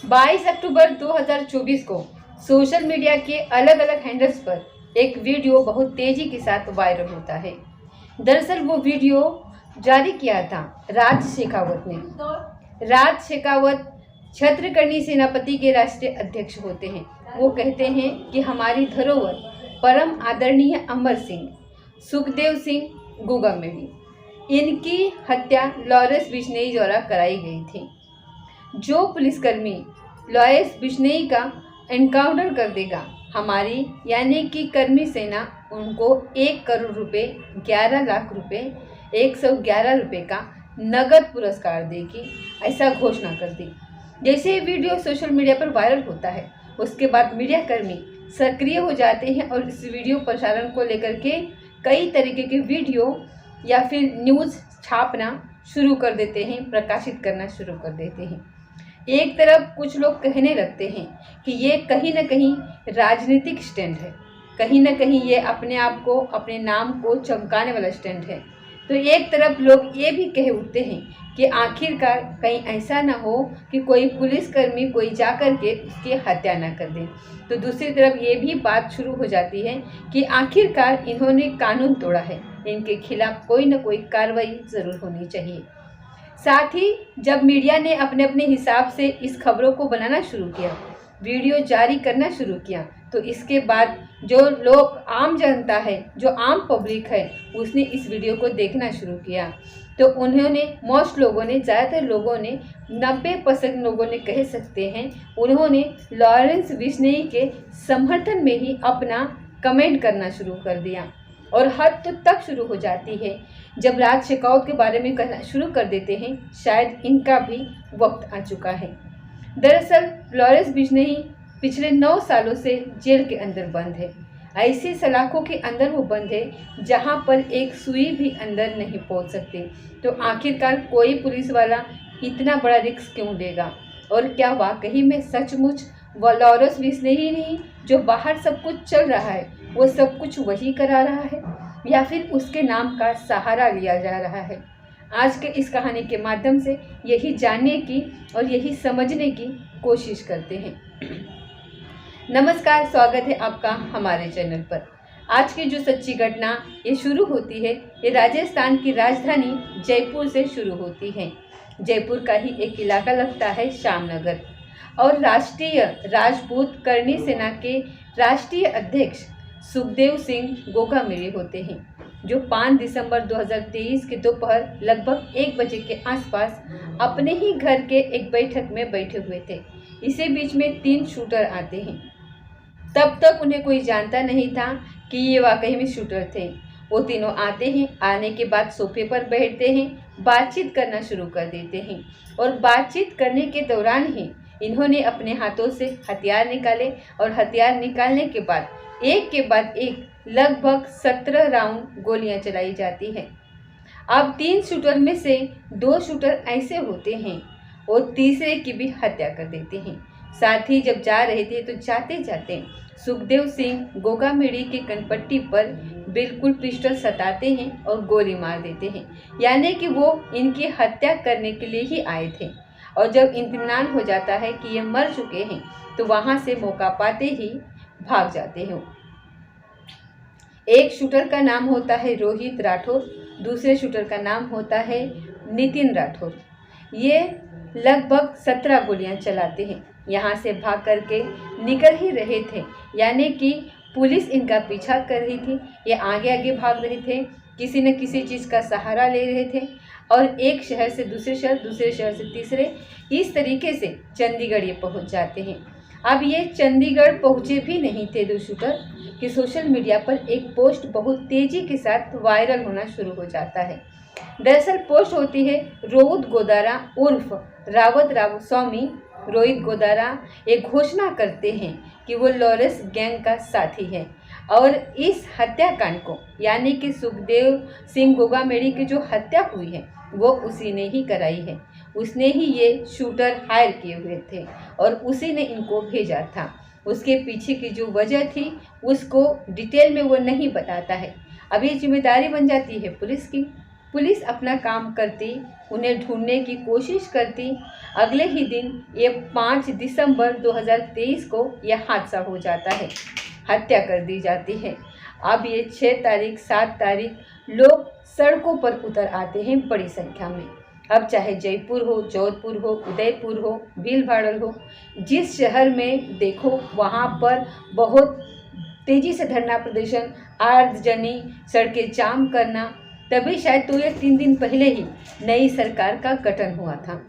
22 अक्टूबर 2024 को social media के अलग अलग हैंडल्स पर एक वीडियो बहुत तेजी के साथ वायरल होता है। दरअसल वो वीडियो जारी किया था राज शेखावत ने। राज शेखावत छत्रकर्णी सेनापति के राष्ट्रीय अध्यक्ष होते हैं। वो कहते हैं कि हमारी धरोहर परम आदरणीय अमर सिंह, सुखदेव सिंह गोगामेड़ी, इनकी हत्या लॉरेंस बिश्नोई द्वारा कराई गई थी। जो पुलिसकर्मी लॉरेंस बिश्नोई का एनकाउंटर कर देगा, हमारी यानी कि कर्मी सेना उनको 1 करोड़ रुपए, 11 लाख रुपए, 111 रुपए का नगद पुरस्कार देगी, ऐसा घोषणा कर दी। जैसे ये वीडियो सोशल मीडिया पर वायरल होता है, उसके बाद मीडिया कर्मी सक्रिय हो जाते हैं और इस वीडियो प्रसारण को लेकर के कई तरीके के वीडियो या फिर न्यूज़ छापना शुरू कर देते हैं, प्रकाशित करना शुरू कर देते हैं। एक तरफ कुछ लोग कहने लगते हैं कि ये कहीं ना कहीं राजनीतिक स्टैंड है, कहीं ना कहीं ये अपने आप को, अपने नाम को चमकाने वाला स्टैंड है। तो एक तरफ लोग ये भी कह उठते हैं कि आखिरकार कहीं ऐसा ना हो कि कोई पुलिसकर्मी कोई जाकर के उसकी हत्या ना कर दे। तो दूसरी तरफ ये भी बात शुरू हो जाती है कि आखिरकार इन्होंने कानून तोड़ा है, इनके खिलाफ कोई ना कोई कार्रवाई ज़रूर होनी चाहिए। साथ ही जब मीडिया ने अपने अपने हिसाब से इस खबरों को बनाना शुरू किया, वीडियो जारी करना शुरू किया, तो इसके बाद जो लोग, आम जनता है, जो आम पब्लिक है, उसने इस वीडियो को देखना शुरू किया। तो उन्होंने, मोस्ट लोगों ने, ज़्यादातर लोगों ने, 90% लोगों ने कह सकते हैं, उन्होंने लॉरेंस बिश्नोई के समर्थन में ही अपना कमेंट करना शुरू कर दिया। और हद तो तक शुरू हो जाती है जब राज शेखावत के बारे में कहना शुरू कर देते हैं, शायद इनका भी वक्त आ चुका है। दरअसल लॉरेंस बिश्नोई पिछले 9 सालों से जेल के अंदर बंद है। ऐसी सलाखों के अंदर वो बंद है जहां पर एक सुई भी अंदर नहीं पहुंच सकती। तो आखिरकार कोई पुलिस वाला इतना बड़ा रिस्क क्यों लेगा? और क्या वाकई में सचमुच वो लॉरेंस बिश्नोई नहीं, जो बाहर सब कुछ चल रहा है, वो सब कुछ वही करा रहा है, या फिर उसके नाम का सहारा लिया जा रहा है? आज के इस कहानी के माध्यम से यही जानने की और यही समझने की कोशिश करते हैं। नमस्कार, स्वागत है आपका हमारे चैनल पर। आज की जो सच्ची घटना ये शुरू होती है, ये राजस्थान की राजधानी जयपुर से शुरू होती है। जयपुर का ही एक इलाका लगता है श्यामनगर, और राष्ट्रीय राजपूत करणी सेना के राष्ट्रीय अध्यक्ष सुखदेव सिंह गोगामेड़ी होते हैं, जो 5 दिसंबर 2023 के दोपहर लगभग 1 बजे के आसपास अपने ही घर के एक बैठक में बैठे हुए थे। इसी बीच में 3 शूटर आते हैं। तब तक उन्हें कोई जानता नहीं था कि ये वाकई में शूटर थे। वो तीनों आते हैं, आने के बाद सोफे पर बैठते हैं, बातचीत करना शुरू कर देते हैं, और बातचीत करने के दौरान ही इन्होंने अपने हाथों से हथियार निकाले, और हथियार निकालने के बाद एक के बाद एक लगभग 17 राउंड गोलियां चलाई जाती हैं। अब 3 शूटर में से 2 शूटर ऐसे होते हैं, वो तीसरे की भी हत्या कर देते हैं। साथ ही जब जा रहे थे, तो जाते जाते सुखदेव सिंह गोगामेड़ी के कनपट्टी पर बिल्कुल पिस्टल सटाते हैं और गोली मार देते हैं, यानी कि वो इनकी हत्या करने के लिए ही आए थे। और जब इत्मीनान हो जाता है कि ये मर चुके हैं, तो वहाँ से मौका पाते ही भाग जाते हैं। एक शूटर का नाम होता है रोहित राठौर, दूसरे शूटर का नाम होता है नितिन राठौर। ये लगभग 17 गोलियां चलाते हैं। यहाँ से भाग करके निकल ही रहे थे, यानी कि पुलिस इनका पीछा कर रही थी, ये आगे आगे भाग रहे थे, किसी न किसी चीज़ का सहारा ले रहे थे, और एक शहर से दूसरे शहर, दूसरे शहर से तीसरे, इस तरीके से चंडीगढ़ ये पहुँच जाते हैं। अब ये चंडीगढ़ पहुँचे भी नहीं थे 2 शूटर कि सोशल मीडिया पर एक पोस्ट बहुत तेज़ी के साथ वायरल होना शुरू हो जाता है। दरअसल पोस्ट होती है रोहित गोदारा उर्फ रावत रामस्वामी। रोहित गोदारा एक घोषणा करते हैं कि वो लॉरेंस गैंग का साथी है, और इस हत्याकांड को, यानी कि सुखदेव सिंह गोगामेड़ी की जो हत्या हुई है, वो उसी ने ही कराई है। उसने ही ये शूटर हायर किए हुए थे और उसी ने इनको भेजा था। उसके पीछे की जो वजह थी उसको डिटेल में वो नहीं बताता है। अब ये जिम्मेदारी बन जाती है पुलिस की। पुलिस अपना काम करती, उन्हें ढूंढने की कोशिश करती। अगले ही दिन ये 5 दिसंबर 2023 को यह हादसा हो जाता है, हत्या कर दी जाती है। अब ये 6 तारीख 7 तारीख लोग सड़कों पर उतर आते हैं बड़ी संख्या में। अब चाहे जयपुर हो, जोधपुर हो, उदयपुर हो, भीलवाड़ा हो, जिस शहर में देखो वहाँ पर बहुत तेज़ी से धरना प्रदर्शन, आगजनी, सड़कें जाम करना। तभी शायद तो ये 3 दिन पहले ही नई सरकार का गठन हुआ था।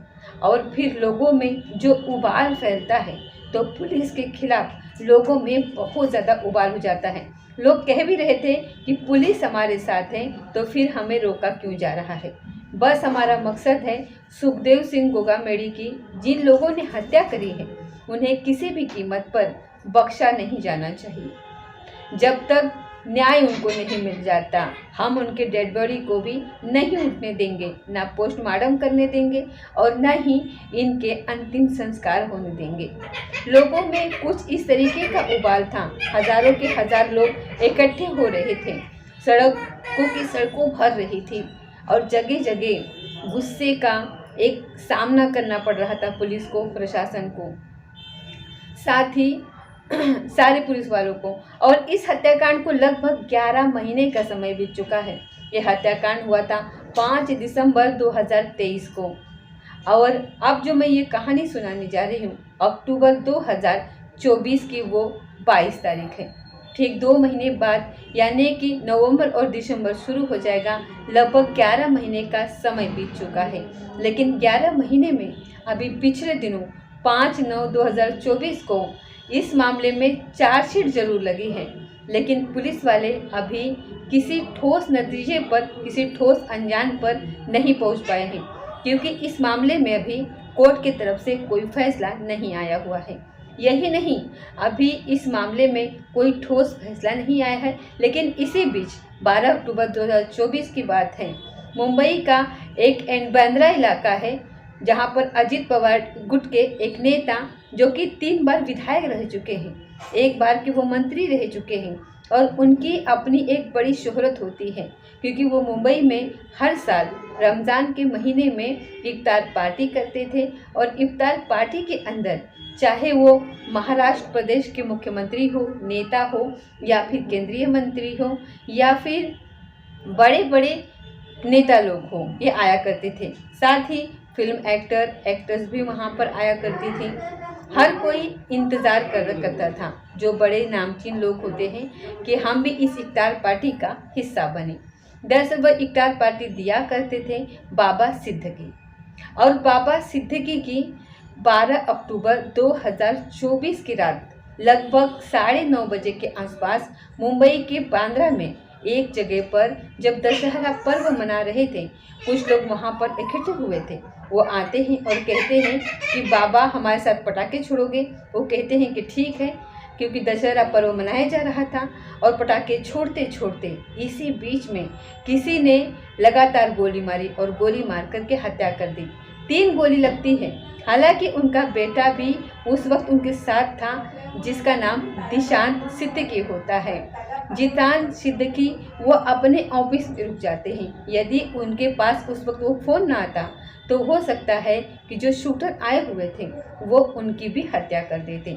और फिर लोगों में जो उबाल फैलता है तो पुलिस के खिलाफ लोगों में बहुत ज़्यादा उबाल हो जाता है। लोग कह भी रहे थे कि पुलिस हमारे साथ है तो फिर हमें रोका क्यों जा रहा है। बस हमारा मकसद है सुखदेव सिंह गोगामेड़ी की जिन लोगों ने हत्या करी है उन्हें किसी भी कीमत पर बख्शा नहीं जाना चाहिए। जब तक न्याय उनको नहीं मिल जाता हम उनके डेड बॉडी को भी नहीं उठने देंगे, ना पोस्टमार्टम करने देंगे और न ही इनके अंतिम संस्कार होने देंगे। लोगों में कुछ इस तरीके का उबाल था, हजारों के हजार लोग इकट्ठे हो रहे थे, सड़कों की सड़कों भर रही थी और जगह जगह गुस्से का एक सामना करना पड़ रहा था पुलिस को, प्रशासन को, साथ ही सारे पुलिस वालों को। और इस हत्याकांड को लगभग 11 महीने का समय बीत चुका है। यह हत्याकांड हुआ था 5 दिसंबर 2023 को। और अब जो मैं ये कहानी सुनाने जा रही हूँ, अक्टूबर 2024 की वो 22 तारीख है। ठीक 2 महीने बाद यानी कि नवंबर और दिसंबर शुरू हो जाएगा। लगभग 11 महीने का समय बीत चुका है। लेकिन 11 महीने में अभी पिछले दिनों 5/9/2024 को इस मामले में चार्जशीट जरूर लगी है, लेकिन पुलिस वाले अभी किसी ठोस नतीजे पर, किसी ठोस अंजाम पर नहीं पहुंच पाए हैं, क्योंकि इस मामले में अभी कोर्ट की तरफ से कोई फैसला नहीं आया हुआ है। यही नहीं, अभी इस मामले में कोई ठोस फैसला नहीं आया है। लेकिन इसी बीच 12 अक्टूबर 2024 की बात है, मुंबई का एक बांद्रा इलाका है जहां पर अजित पवार गुट के एक नेता जो कि 3 बार विधायक रह चुके हैं, 1 बार के वो मंत्री रह चुके हैं और उनकी अपनी एक बड़ी शोहरत होती है, क्योंकि वो मुंबई में हर साल रमज़ान के महीने में इफ्तार पार्टी करते थे। और इफ्तार पार्टी के अंदर चाहे वो महाराष्ट्र प्रदेश के मुख्यमंत्री हो, नेता हो, या फिर केंद्रीय मंत्री हो, या फिर बड़े बड़े नेता लोग हों, ये आया करते थे। साथ ही फिल्म एक्टर, एक्ट्रेस भी वहाँ पर आया करती थी। हर कोई इंतज़ार करता था, जो बड़े नामचीन लोग होते हैं, कि हम भी इस इफ्तार पार्टी का हिस्सा बने। दरअसल वह इफ्तार पार्टी दिया करते थे बाबा सिद्दीकी। और बाबा सिद्दीकी की 12 अक्टूबर 2024 की रात लगभग 9:30 बजे के आसपास मुंबई के बांद्रा में एक जगह पर जब दशहरा पर्व मना रहे थे, कुछ लोग वहाँ पर इकट्ठे हुए थे। वो आते हैं और कहते हैं कि बाबा हमारे साथ पटाखे छोड़ोगे। वो कहते हैं कि ठीक है, क्योंकि दशहरा पर्व मनाया जा रहा था। और पटाखे छोड़ते छोड़ते इसी बीच में किसी ने लगातार गोली मारी और गोली मार करके हत्या कर दी। 3 गोली लगती है। हालांकि उनका बेटा भी उस वक्त उनके साथ था, जिसका नाम दिशांत सिद्दीकी होता है। जितान सिद्दीकी वो अपने ऑफिस में रुक जाते हैं। यदि उनके पास उस वक्त वो फ़ोन ना आता तो हो सकता है कि जो शूटर आए हुए थे वो उनकी भी हत्या कर देते।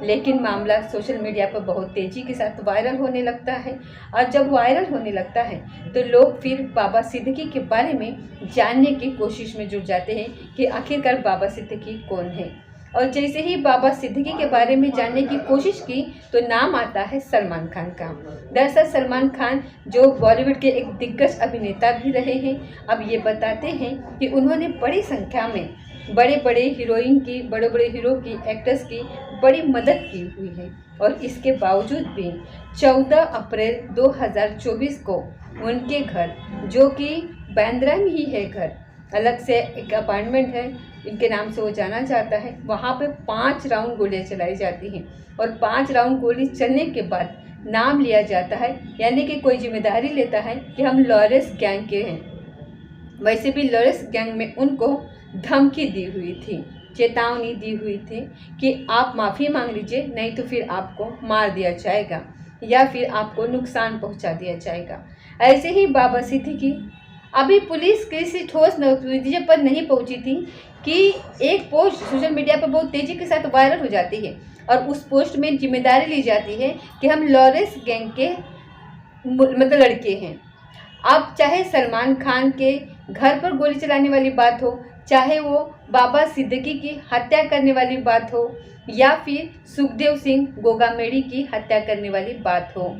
लेकिन मामला सोशल मीडिया पर बहुत तेज़ी के साथ वायरल होने लगता है। और जब वायरल होने लगता है तो लोग फिर बाबा सिद्दीकी के बारे में जानने की कोशिश में जुट जाते हैं कि आखिरकार बाबा सिद्दीकी कौन है। और जैसे ही बाबा सिद्दीकी के बारे में जानने की कोशिश की तो नाम आता है सलमान खान का। दरअसल सलमान खान जो बॉलीवुड के एक दिग्गज अभिनेता भी रहे हैं, अब ये बताते हैं कि उन्होंने बड़ी संख्या में बड़े बड़े हीरोइन की, बड़े बड़े हीरो की, एक्ट्रेस की बड़ी मदद की हुई है। और इसके बावजूद भी 14 अप्रैल 2024 को उनके घर, जो कि बांद्रा में ही है घर, अलग से एक अपार्टमेंट है, इनके नाम से वो जाना जाता है, वहाँ पे 5 राउंड गोलियाँ चलाई जाती हैं। और 5 राउंड गोली चलने के बाद नाम लिया जाता है, यानी कि कोई जिम्मेदारी लेता है कि हम लॉरेंस गैंग के हैं। वैसे भी लॉरेंस गैंग में उनको धमकी दी हुई थी, चेतावनी दी हुई थी कि आप माफ़ी मांग लीजिए, नहीं तो फिर आपको मार दिया जाएगा या फिर आपको नुकसान पहुंचा दिया जाएगा। ऐसे ही बाबा सिद्दीकी अभी पुलिस किसी ठोस नतीजे पर नहीं पहुंची थी कि एक पोस्ट सोशल मीडिया पर बहुत तेज़ी के साथ वायरल हो जाती है और उस पोस्ट में जिम्मेदारी ली जाती है कि हम लॉरेंस गैंग के मतलब लड़के हैं। अब चाहे सलमान खान के घर पर गोली चलाने वाली बात हो, चाहे वो बाबा सिद्दीकी की हत्या करने वाली बात हो, या फिर सुखदेव सिंह गोगामेड़ी की हत्या करने वाली बात हो,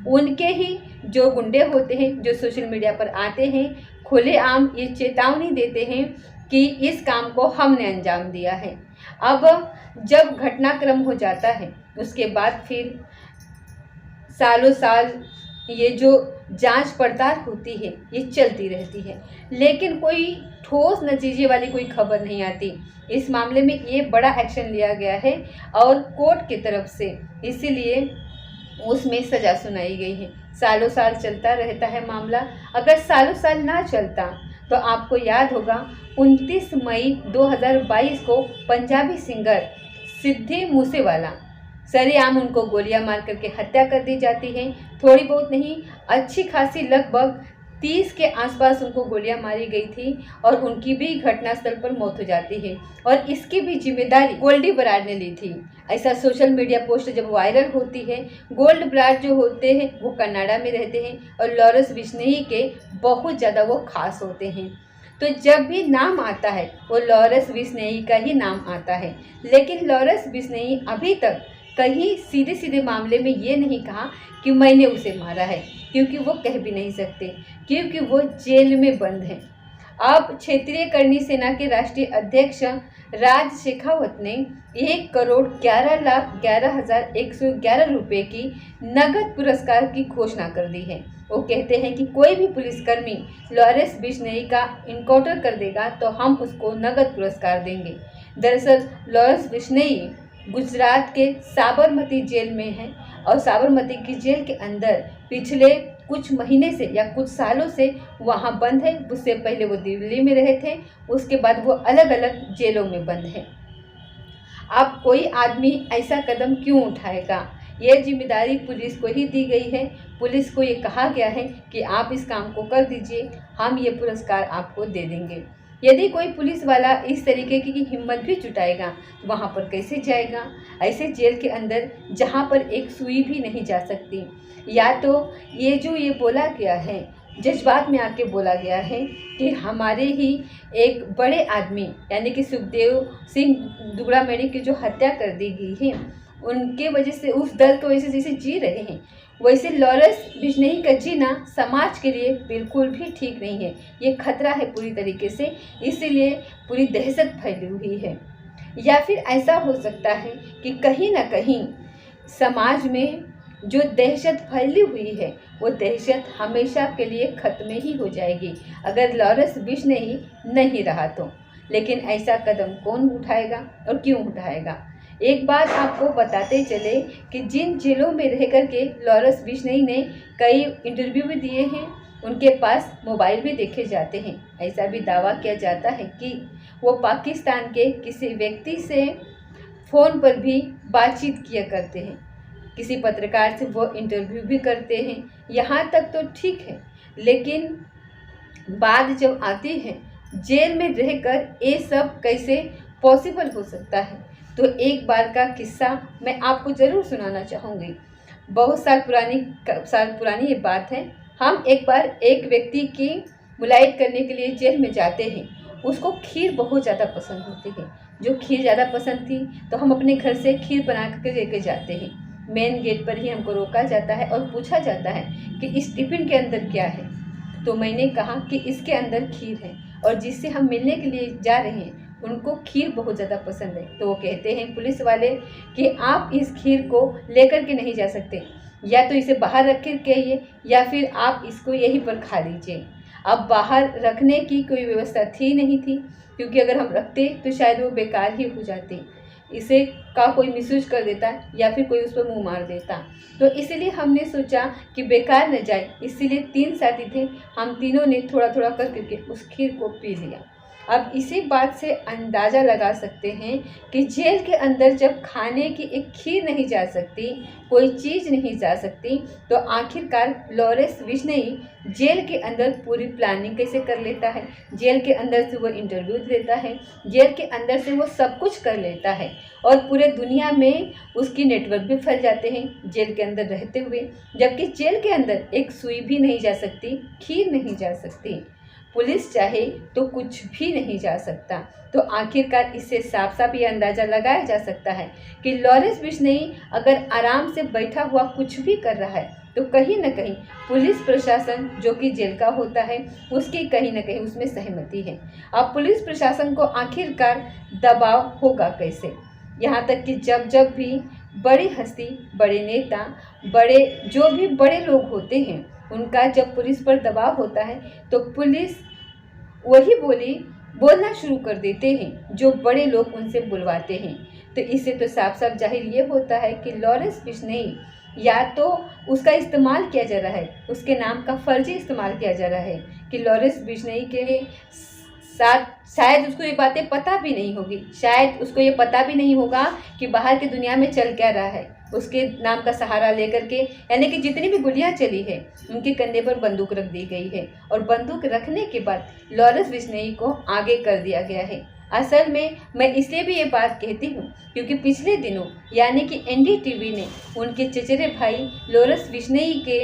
उनके ही जो गुंडे होते हैं जो सोशल मीडिया पर आते हैं, खुलेआम ये चेतावनी देते हैं कि इस काम को हमने अंजाम दिया है। अब जब घटनाक्रम हो जाता है उसके बाद फिर सालों साल ये जो जांच पड़ताल होती है ये चलती रहती है, लेकिन कोई ठोस नतीजे वाली कोई खबर नहीं आती। इस मामले में ये बड़ा एक्शन लिया गया है और कोर्ट की तरफ से, इसीलिए उसमें सज़ा सुनाई गई है। सालों साल चलता रहता है मामला। अगर सालों साल ना चलता तो आपको याद होगा 29 मई 2022 को पंजाबी सिंगर सिद्धू मूसेवाला सरेआम उनको गोलियां मार करके हत्या कर दी जाती है। थोड़ी बहुत नहीं, अच्छी खासी लगभग 30 के आसपास उनको गोलियां मारी गई थी और उनकी भी घटनास्थल पर मौत हो जाती है और इसकी भी जिम्मेदारी गोल्डी बराड़ ने ली थी। ऐसा सोशल मीडिया पोस्ट जब वायरल होती है, गोल्ड बराड़ जो होते हैं वो कनाडा में रहते हैं और लॉरेंस बिश्नोई के बहुत ज़्यादा वो खास होते हैं। तो जब भी नाम आता है वो लॉरेंस बिश्नोई का ही नाम आता है, लेकिन लॉरेंस बिश्नोई अभी तक कहीं सीधे सीधे मामले में ये नहीं कहा कि मैंने उसे मारा है, क्योंकि वो कह भी नहीं सकते, क्योंकि वो जेल में बंद हैं। अब क्षेत्रीय करनी सेना के राष्ट्रीय अध्यक्ष राज शेखावत ने 1,11,11,111 रुपये की नगद पुरस्कार की घोषणा कर दी है। वो कहते हैं कि कोई भी पुलिसकर्मी लॉरेंस बिश्नोई का इनकाउंटर कर देगा तो हम उसको नगद पुरस्कार देंगे। दरअसल लॉरेंस बिश्नोई गुजरात के साबरमती जेल में है और साबरमती की जेल के अंदर पिछले कुछ महीने से या कुछ सालों से वहाँ बंद है। उससे पहले वो दिल्ली में रहे थे, उसके बाद वो अलग अलग जेलों में बंद है। अब कोई आदमी ऐसा कदम क्यों उठाएगा? ये जिम्मेदारी पुलिस को ही दी गई है। पुलिस को ये कहा गया है कि आप इस काम को कर दीजिए, हम ये पुरस्कार आपको दे देंगे। यदि कोई पुलिस वाला इस तरीके की हिम्मत भी जुटाएगा तो वहाँ पर कैसे जाएगा? ऐसे जेल के अंदर जहाँ पर एक सुई भी नहीं जा सकती। या तो ये जो ये बोला गया है, जज्बात में आके बोला गया है कि हमारे ही एक बड़े आदमी यानी कि सुखदेव सिंह गोगामेड़ी की जो हत्या कर दी गई है, उनके वजह से उस दर्द की वजह से जैसे जी रहे हैं, वैसे लॉरेंस बिश्नोई का जीना समाज के लिए बिल्कुल भी ठीक नहीं है। ये खतरा है पूरी तरीके से, इसीलिए पूरी दहशत फैली हुई है। या फिर ऐसा हो सकता है कि कहीं ना कहीं समाज में जो दहशत फैली हुई है वो दहशत हमेशा के लिए ख़त्म ही हो जाएगी अगर लॉरेंस बिश्नोई नहीं रहा तो। लेकिन ऐसा कदम कौन उठाएगा और क्यों उठाएगा? एक बात आपको बताते चले कि जिन जेलों में रह कर के लॉरेंस बिश्नोई ने कई इंटरव्यू भी दिए हैं, उनके पास मोबाइल भी देखे जाते हैं। ऐसा भी दावा किया जाता है कि वो पाकिस्तान के किसी व्यक्ति से फ़ोन पर भी बातचीत किया करते हैं, किसी पत्रकार से वो इंटरव्यू भी करते हैं। यहाँ तक तो ठीक है, लेकिन बात जब आती है जेल में रहकर ये सब कैसे पॉसिबल हो सकता है, तो एक बार का किस्सा मैं आपको ज़रूर सुनाना चाहूँगी। बहुत साल पुरानी ये बात है। हम एक बार एक व्यक्ति की मुलाकात करने के लिए जेल में जाते हैं। उसको खीर बहुत ज़्यादा पसंद होती है। जो खीर ज़्यादा पसंद थी तो हम अपने घर से खीर बना करके लेके जाते हैं। मेन गेट पर ही हमको रोका जाता है और पूछा जाता है कि इस टिफ़िन के अंदर क्या है। तो मैंने कहा कि इसके अंदर खीर है और जिससे हम मिलने के लिए जा रहे हैं उनको खीर बहुत ज़्यादा पसंद है। तो वो कहते हैं पुलिस वाले कि आप इस खीर को लेकर के नहीं जा सकते, या तो इसे बाहर रख के आइए या फिर आप इसको यहीं पर खा लीजिए। अब बाहर रखने की कोई व्यवस्था थी नहीं थी, क्योंकि अगर हम रखते तो शायद वो बेकार ही हो जाती, इसे का कोई मिसयूज कर देता या फिर कोई उस पर मुँह मार देता। तो इसलिए हमने सोचा कि बेकार न जाए, इसीलिए 3 साथी थे, हम तीनों ने थोड़ा थोड़ा करके उस खीर को पी लिया। अब इसी बात से अंदाज़ा लगा सकते हैं कि जेल के अंदर जब खाने की एक खीर नहीं जा सकती, कोई चीज़ नहीं जा सकती, तो आखिरकार लॉरेंस बिश्नोई जेल के अंदर पूरी प्लानिंग कैसे कर लेता है। जेल के अंदर से वो इंटरव्यू देता है, जेल के अंदर से वो सब कुछ कर लेता है और पूरे दुनिया में उसकी नेटवर्क भी फैल जाते हैं जेल के अंदर रहते हुए। जबकि जेल के अंदर एक सुई भी नहीं जा सकती, खीर नहीं जा सकती, पुलिस चाहे तो कुछ भी नहीं जा सकता। तो आखिरकार इससे साफ साफ ये अंदाज़ा लगाया जा सकता है कि लॉरेंस बिश्नोई अगर आराम से बैठा हुआ कुछ भी कर रहा है तो कहीं ना कहीं पुलिस प्रशासन जो कि जेल का होता है उसकी कहीं ना कहीं उसमें सहमति है। अब पुलिस प्रशासन को आखिरकार दबाव होगा कैसे, यहाँ तक कि जब जब भी बड़ी हस्ती, बड़े नेता, बड़े जो भी बड़े लोग होते हैं उनका जब पुलिस पर दबाव होता है तो पुलिस वही बोलना शुरू कर देते हैं जो बड़े लोग उनसे बुलवाते हैं। तो इससे तो साफ साफ जाहिर ये होता है कि लॉरेंस बिश्नोई या तो उसका इस्तेमाल किया जा रहा है, उसके नाम का फर्जी इस्तेमाल किया जा रहा है कि लॉरेंस बिश्नोई के साथ शायद उसको ये बातें पता भी नहीं होगी, शायद उसको ये पता भी नहीं होगा कि बाहर की दुनिया में चल क्या रहा है। उसके नाम का सहारा लेकर के यानी कि जितनी भी गोलियां चली है उनके कंधे पर बंदूक रख दी गई है और बंदूक रखने के बाद लॉरेंस बिश्नोई को आगे कर दिया गया है। असल में मैं इसलिए भी ये बात कहती हूँ क्योंकि पिछले दिनों यानी कि एनडीटीवी ने उनके चचेरे भाई लॉरेंस बिश्नोई के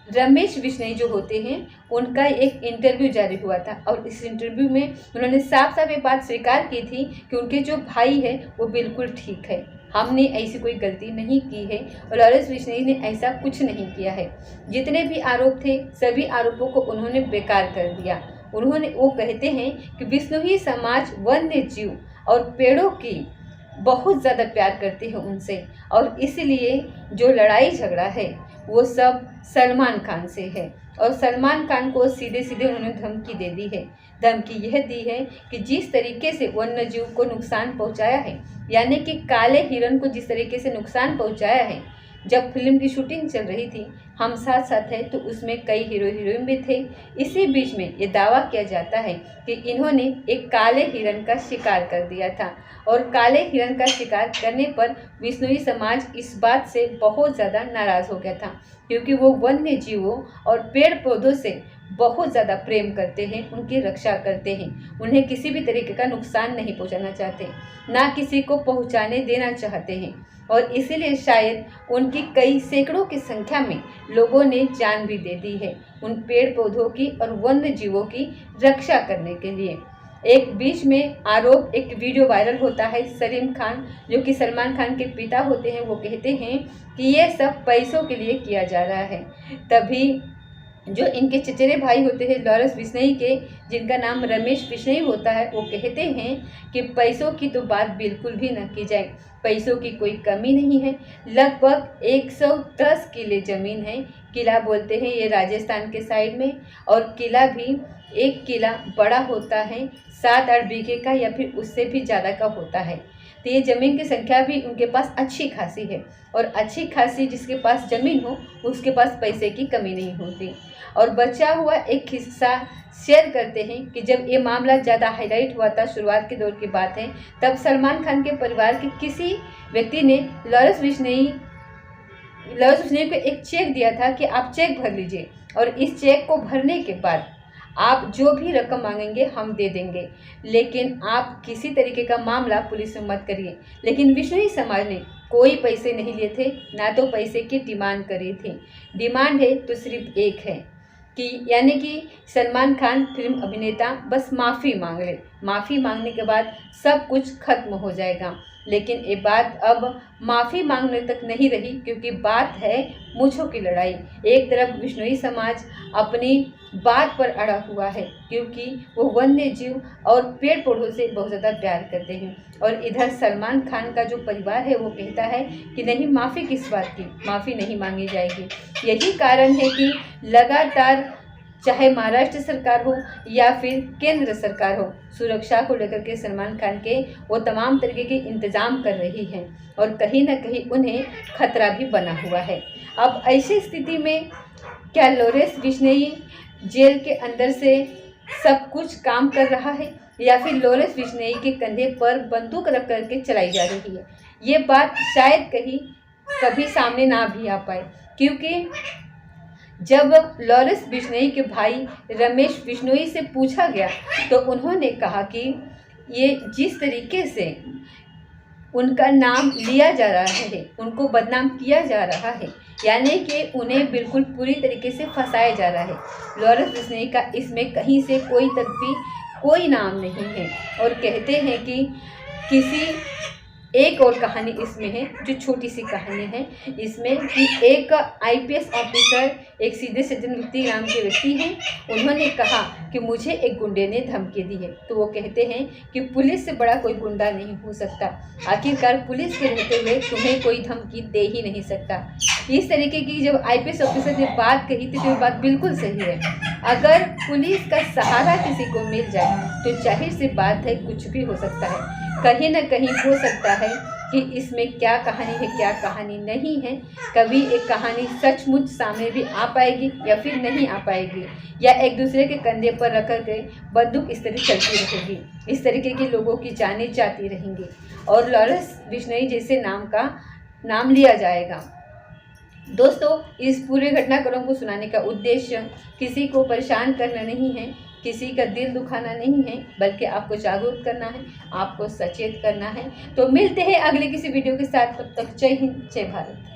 रमेश बिश्नोई जो होते हैं उनका एक इंटरव्यू जारी हुआ था और इस इंटरव्यू में उन्होंने साफ साफ ये बात स्वीकार की थी कि उनके जो भाई है वो बिल्कुल ठीक है, हमने ऐसी कोई गलती नहीं की है और लॉरेंस बिश्नोई ने ऐसा कुछ नहीं किया है। जितने भी आरोप थे सभी आरोपों को उन्होंने बेकार कर दिया। वो कहते हैं कि बिश्नोई समाज वन्य जीव और पेड़ों की बहुत ज़्यादा प्यार करते हैं उनसे और इसलिए जो लड़ाई झगड़ा है वो सब सलमान खान से है और सलमान खान को सीधे सीधे उन्होंने धमकी दे दी है। धमकी यह दी है कि जिस तरीके से वन्य जीव को नुकसान पहुंचाया है यानी कि काले हिरन को जिस तरीके से नुकसान पहुंचाया है, जब फिल्म की शूटिंग चल रही थी हम साथ साथ है तो उसमें कई हीरो हीरोइन भी थे। इसी बीच में ये दावा किया जाता है कि इन्होंने एक काले हिरन का शिकार कर दिया था और काले हिरन का शिकार करने पर बिश्नोई समाज इस बात से बहुत ज़्यादा नाराज़ हो गया था क्योंकि वो वन्य जीवों और पेड़ पौधों से बहुत ज़्यादा प्रेम करते हैं, उनकी रक्षा करते हैं, उन्हें किसी भी तरीके का नुकसान नहीं पहुंचाना चाहते, ना किसी को पहुंचाने देना चाहते हैं और इसीलिए शायद उनकी कई सैकड़ों की संख्या में लोगों ने जान भी दे दी है उन पेड़ पौधों की और वन्य जीवों की रक्षा करने के लिए। एक बीच में आरोप एक वीडियो वायरल होता है, सलीम खान जो कि सलमान खान के पिता होते हैं वो कहते हैं कि ये सब पैसों के लिए किया जा रहा है। तभी जो इनके चचेरे भाई होते हैं लॉरेंस बिश्नोई के जिनका नाम रमेश बिश्नोई होता है वो कहते हैं कि पैसों की तो बात बिल्कुल भी न की जाए, पैसों की कोई कमी नहीं है। लगभग 110 किले ज़मीन है, किला बोलते हैं ये राजस्थान के साइड में और किला भी एक किला बड़ा होता है 7-8 बीघे का या फिर उससे भी ज़्यादा का होता है। तो ये ज़मीन की संख्या भी उनके पास अच्छी खासी है और अच्छी खासी जिसके पास ज़मीन हो उसके पास पैसे की कमी नहीं होती। और बचा हुआ एक हिस्सा शेयर करते हैं कि जब ये मामला ज़्यादा हाईलाइट हुआ था, शुरुआत के दौर की बात है, तब सलमान खान के परिवार के किसी व्यक्ति ने लॉरेंस बिश्नोई को एक चेक दिया था कि आप चेक भर लीजिए और इस चेक को भरने के बाद आप जो भी रकम मांगेंगे हम दे देंगे, लेकिन आप किसी तरीके का मामला पुलिस में मत करिए। लेकिन बिश्नोई समाज ने कोई पैसे नहीं लिए थे, ना तो पैसे की डिमांड करी थी। डिमांड है तो सिर्फ एक है कि यानी कि सलमान खान फिल्म अभिनेता बस माफ़ी मांग ले, माफ़ी मांगने के बाद सब कुछ खत्म हो जाएगा। लेकिन ये बात अब माफ़ी मांगने तक नहीं रही क्योंकि बात है मूंछों की लड़ाई। एक तरफ बिश्नोई समाज अपनी बात पर अड़ा हुआ है क्योंकि वो वन्य जीव और पेड़ पौधों से बहुत ज़्यादा प्यार करते हैं और इधर सलमान खान का जो परिवार है वो कहता है कि नहीं, माफ़ी किस बात की, माफ़ी नहीं मांगी जाएगी। यही कारण है कि लगातार चाहे महाराष्ट्र सरकार हो या फिर केंद्र सरकार हो, सुरक्षा को लेकर के सलमान खान के वो तमाम तरीके के इंतज़ाम कर रही हैं और कहीं ना कहीं उन्हें खतरा भी बना हुआ है। अब ऐसी स्थिति में क्या लॉरेंस बिश्नोई जेल के अंदर से सब कुछ काम कर रहा है या फिर लॉरेंस बिश्नोई के कंधे पर बंदूक रख करके चलाई जा रही है। ये बात शायद कभी सामने ना भी आ पाए, क्योंकि जब लॉरेंस बिश्नोई के भाई रमेश बिश्नोई से पूछा गया तो उन्होंने कहा कि ये जिस तरीके से उनका नाम लिया जा रहा है, उनको बदनाम किया जा रहा है, यानी कि उन्हें बिल्कुल पूरी तरीके से फंसाया जा रहा है। लॉरेंस बिश्नोई का इसमें कहीं से कोई तक भी कोई नाम नहीं है। और कहते हैं कि किसी एक और कहानी इसमें है, जो छोटी सी कहानी है इसमें, कि एक आईपीएस ऑफिसर, एक सीधे सज्जन व्यक्ति नाम के व्यक्ति हैं, उन्होंने कहा कि मुझे एक गुंडे ने धमकी दी है। तो वो कहते हैं कि पुलिस से बड़ा कोई गुंडा नहीं हो सकता, आखिरकार पुलिस के रहते हुए तुम्हें कोई धमकी दे ही नहीं सकता। इस तरीके की जब आईपीएस ऑफिसर ने बात कही थी तो ये बात बिल्कुल सही है। अगर पुलिस का सहारा किसी को मिल जाए तो जाहिर सी बात है कुछ भी हो सकता है। कहीं ना कहीं हो सकता है कि इसमें क्या कहानी है क्या कहानी नहीं है। कभी एक कहानी सचमुच सामने भी आ पाएगी या फिर नहीं आ पाएगी, या एक दूसरे के कंधे पर रख कर के बंदूक इस तरह चलती रहेगी, इस तरीके के लोगों की जानें जाती रहेंगी और लॉरेंस बिश्नोई जैसे नाम का नाम लिया जाएगा। दोस्तों, इस पूरे घटनाक्रम को सुनाने का उद्देश्य किसी को परेशान करना नहीं है, किसी का दिल दुखाना नहीं है, बल्कि आपको जागरूक करना है, आपको सचेत करना है। तो मिलते हैं अगले किसी वीडियो के साथ, तब तक जय हिंद जय भारत।